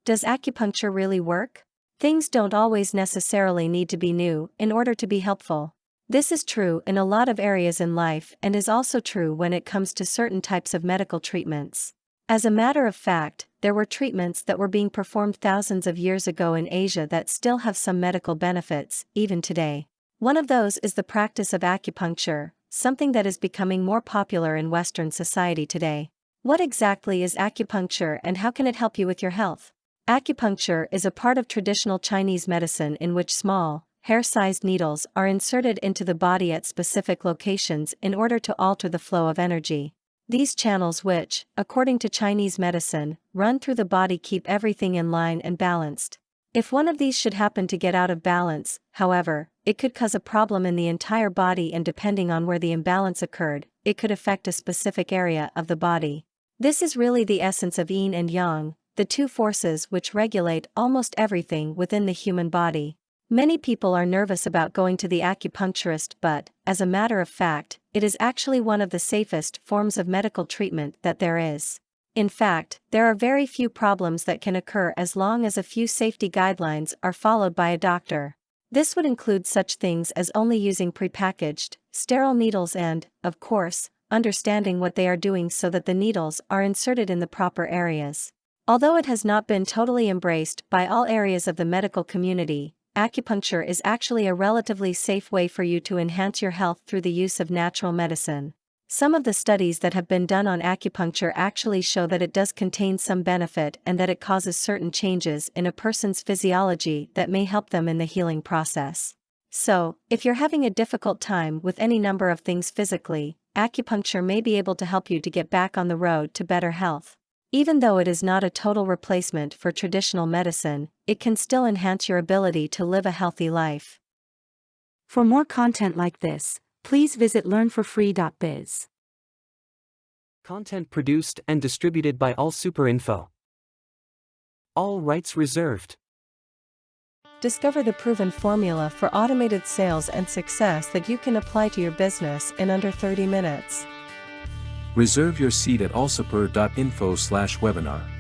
Does acupuncture really work? Things don't always necessarily need to be new in order to be helpful. This is true in a lot of areas in life and is also true when it comes to certain types of medical treatments. As a matter of fact, there were treatments that were being performed thousands of years ago in Asia that still have some medical benefits, even today. One of those is the practice of acupuncture, something that is becoming more popular in Western society today. What exactly is acupuncture and how can it help you with your health? Acupuncture is a part of traditional Chinese medicine in which small, hair-sized needles are inserted into the body at specific locations in order to alter the flow of energy. These channels which, according to Chinese medicine, run through the body keep everything in line and balanced. If one of these should happen to get out of balance, however, it could cause a problem in the entire body, and depending on where the imbalance occurred, it could affect a specific area of the body. This is really the essence of yin and yang, the two forces which regulate almost everything within the human body. Many people are nervous about going to the acupuncturist, but, as a matter of fact, it is actually one of the safest forms of medical treatment that there is. In fact, there are very few problems that can occur as long as a few safety guidelines are followed by a doctor. This would include such things as only using prepackaged, sterile needles and, of course, understanding what they are doing so that the needles are inserted in the proper areas. Although it has not been totally embraced by all areas of the medical community, acupuncture is actually a relatively safe way for you to enhance your health through the use of natural medicine. Some of the studies that have been done on acupuncture actually show that it does contain some benefit and that it causes certain changes in a person's physiology that may help them in the healing process. So, if you're having a difficult time with any number of things physically, acupuncture may be able to help you to get back on the road to better health. Even though it is not a total replacement for traditional medicine, it can still enhance your ability to live a healthy life. For more content like this, please visit learnforfree.biz. Content produced and distributed by AllSuperInfo. All rights reserved. Discover the proven formula for automated sales and success that you can apply to your business in under 30 minutes. Reserve your seat at allsuper.info/webinar.